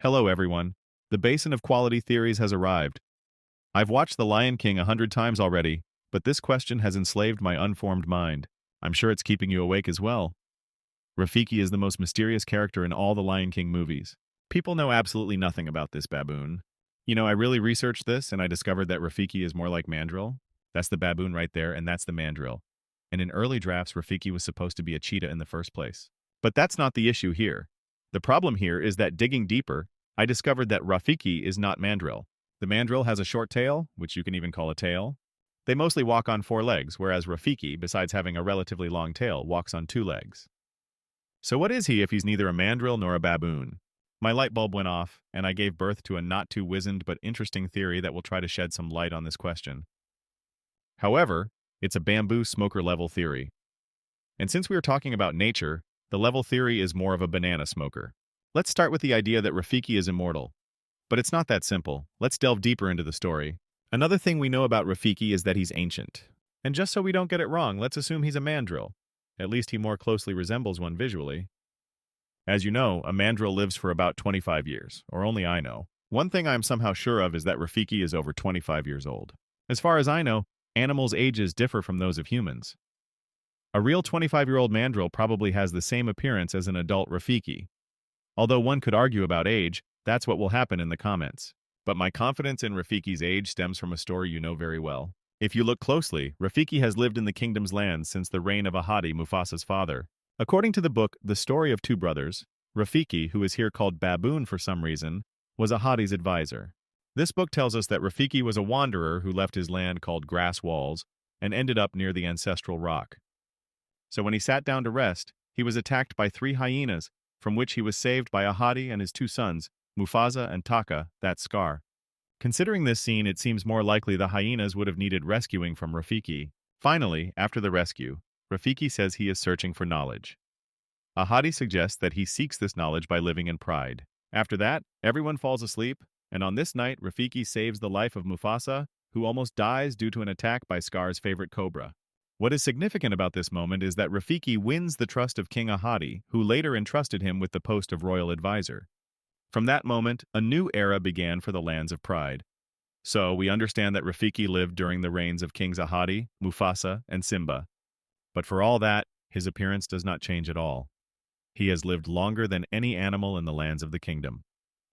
Hello, everyone. The basin of quality theories has arrived. I've watched The Lion King 100 times already, but this question has enslaved my unformed mind. I'm sure it's keeping you awake as well. Rafiki is the most mysterious character in all the Lion King movies. People know absolutely nothing about this baboon. I really researched this and I discovered that Rafiki is more like Mandrill. That's the baboon right there, and that's the mandrill. And in early drafts, Rafiki was supposed to be a cheetah in the first place. But that's not the issue here. The problem here is that digging deeper, I discovered that Rafiki is not mandrill. The mandrill has a short tail, which you can even call a tail. They mostly walk on 4 legs, whereas Rafiki, besides having a relatively long tail, walks on 2 legs. So what is he if he's neither a mandrill nor a baboon? My light bulb went off, and I gave birth to a not-too-wizened but interesting theory that will try to shed some light on this question. However, it's a bamboo smoker-level theory. And since we are talking about nature, the level theory is more of a banana smoker. Let's start with the idea that Rafiki is immortal. But it's not that simple. Let's delve deeper into the story. Another thing we know about Rafiki is that he's ancient. And just so we don't get it wrong, let's assume he's a mandrill. At least he more closely resembles one visually. As you know, a mandrill lives for about 25 years, or only I know. One thing I'm somehow sure of is that Rafiki is over 25 years old. As far as I know, animals' ages differ from those of humans. A real 25-year-old mandrill probably has the same appearance as an adult Rafiki. Although one could argue about age, that's what will happen in the comments. But my confidence in Rafiki's age stems from a story you know very well. If you look closely, Rafiki has lived in the kingdom's lands since the reign of Ahadi, Mufasa's father. According to the book The Story of Two Brothers, Rafiki, who is here called Baboon for some reason, was Ahadi's advisor. This book tells us that Rafiki was a wanderer who left his land called Grass Walls and ended up near the ancestral rock. So when he sat down to rest, he was attacked by 3 hyenas, from which he was saved by Ahadi and his 2 sons, Mufasa and Taka, that's Scar. Considering this scene, it seems more likely the hyenas would have needed rescuing from Rafiki. Finally, after the rescue, Rafiki says he is searching for knowledge. Ahadi suggests that he seeks this knowledge by living in pride. After that, everyone falls asleep, and on this night, Rafiki saves the life of Mufasa, who almost dies due to an attack by Scar's favorite cobra. What is significant about this moment is that Rafiki wins the trust of King Ahadi, who later entrusted him with the post of royal advisor. From that moment, a new era began for the lands of Pride. So, we understand that Rafiki lived during the reigns of Kings Ahadi, Mufasa, and Simba. But for all that, his appearance does not change at all. He has lived longer than any animal in the lands of the kingdom.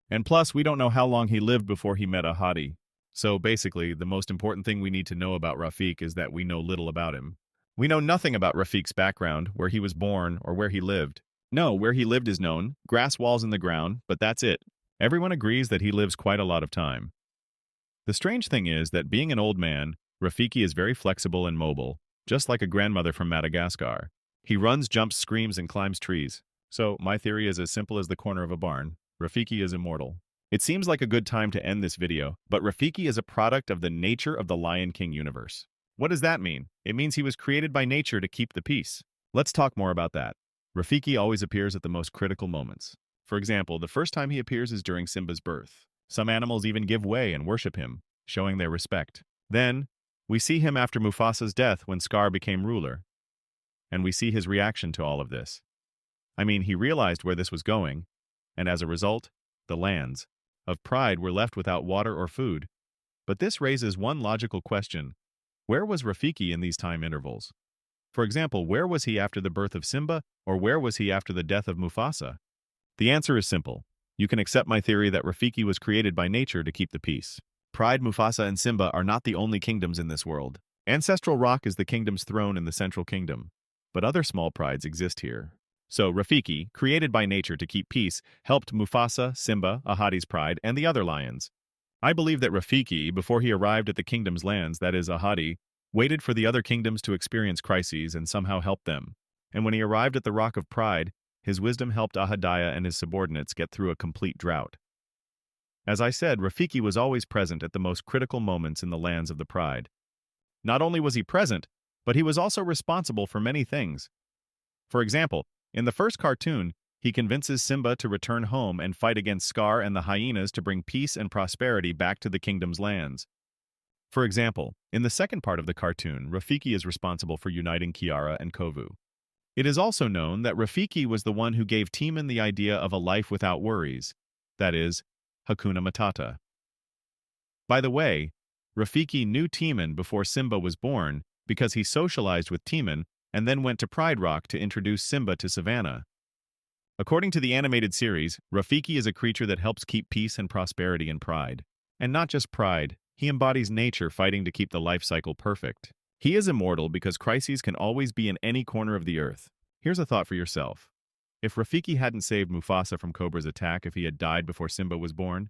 And plus, we don't know how long he lived before he met Ahadi. So basically, the most important thing we need to know about Rafik is that we know little about him. We know nothing about Rafik's background, where he was born, or where he lived. No, where he lived is known, grass walls in the ground, but that's it. Everyone agrees that he lives quite a lot of time. The strange thing is that being an old man, Rafiki is very flexible and mobile, just like a grandmother from Madagascar. He runs, jumps, screams, and climbs trees. So, my theory is as simple as the corner of a barn. Rafiki is immortal. It seems like a good time to end this video, but Rafiki is a product of the nature of the Lion King universe. What does that mean? It means he was created by nature to keep the peace. Let's talk more about that. Rafiki always appears at the most critical moments. For example, the first time he appears is during Simba's birth. Some animals even give way and worship him, showing their respect. Then, we see him after Mufasa's death when Scar became ruler. And we see his reaction to all of this. I mean, he realized where this was going, and as a result, the lands of Pride were left without water or food. But this raises one logical question. Where was Rafiki in these time intervals? For example, where was he after the birth of Simba, or where was he after the death of Mufasa? The answer is simple. You can accept my theory that Rafiki was created by nature to keep the peace. Pride, Mufasa, and Simba are not the only kingdoms in this world. Ancestral Rock is the kingdom's throne in the Central Kingdom, but other small prides exist here. So Rafiki, created by nature to keep peace, helped Mufasa, Simba, Ahadi's pride, and the other lions. I believe that Rafiki, before he arrived at the kingdom's lands, that is Ahadi, waited for the other kingdoms to experience crises and somehow helped them. And when he arrived at the Rock of Pride, his wisdom helped Ahadiah and his subordinates get through a complete drought. As I said, Rafiki was always present at the most critical moments in the lands of the Pride. Not only was he present, but he was also responsible for many things. For example, in the first cartoon, he convinces Simba to return home and fight against Scar and the hyenas to bring peace and prosperity back to the kingdom's lands. For example, in the second part of the cartoon, Rafiki is responsible for uniting Kiara and Kovu. It is also known that Rafiki was the one who gave Timon the idea of a life without worries. that is, Hakuna Matata. By the way, Rafiki knew Timon before Simba was born because he socialized with Timon and then went to Pride Rock to introduce Simba to Savannah. According to the animated series, Rafiki is a creature that helps keep peace and prosperity in Pride. And not just Pride, he embodies nature fighting to keep the life cycle perfect. He is immortal because crises can always be in any corner of the earth. Here's a thought for yourself. If Rafiki hadn't saved Mufasa from Cobra's attack if he had died before Simba was born,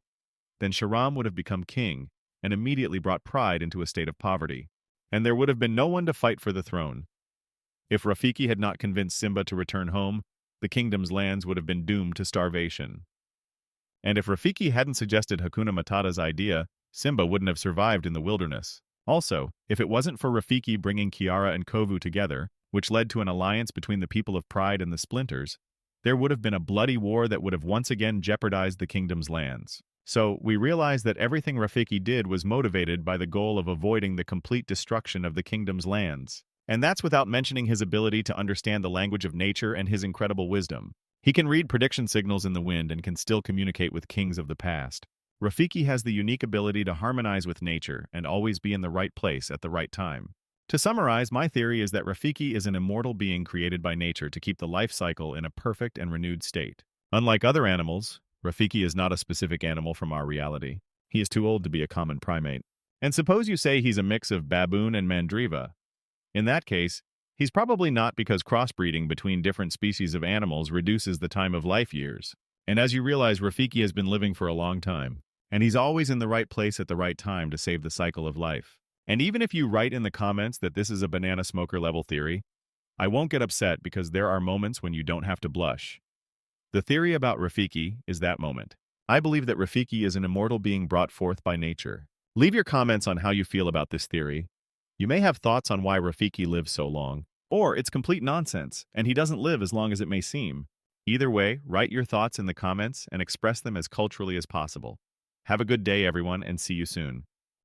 then Sharam would have become king and immediately brought Pride into a state of poverty. And there would have been no one to fight for the throne. If Rafiki had not convinced Simba to return home, the kingdom's lands would have been doomed to starvation. And if Rafiki hadn't suggested Hakuna Matata's idea, Simba wouldn't have survived in the wilderness. Also, if it wasn't for Rafiki bringing Kiara and Kovu together, which led to an alliance between the people of Pride and the Splinters, there would have been a bloody war that would have once again jeopardized the kingdom's lands. So, we realize that everything Rafiki did was motivated by the goal of avoiding the complete destruction of the kingdom's lands. And that's without mentioning his ability to understand the language of nature and his incredible wisdom. He can read prediction signals in the wind and can still communicate with kings of the past. Rafiki has the unique ability to harmonize with nature and always be in the right place at the right time. To summarize, my theory is that Rafiki is an immortal being created by nature to keep the life cycle in a perfect and renewed state. Unlike other animals, Rafiki is not a specific animal from our reality. He is too old to be a common primate. And suppose you say he's a mix of baboon and mandriva. In that case, he's probably not because crossbreeding between different species of animals reduces the time of life years. And as you realize, Rafiki has been living for a long time, and he's always in the right place at the right time to save the cycle of life. And even if you write in the comments that this is a banana smoker level theory, I won't get upset because there are moments when you don't have to blush. The theory about Rafiki is that moment. I believe that Rafiki is an immortal being brought forth by nature. Leave your comments on how you feel about this theory. You may have thoughts on why Rafiki lives so long, or it's complete nonsense, and he doesn't live as long as it may seem. Either way, write your thoughts in the comments and express them as culturally as possible. Have a good day, everyone, and see you soon.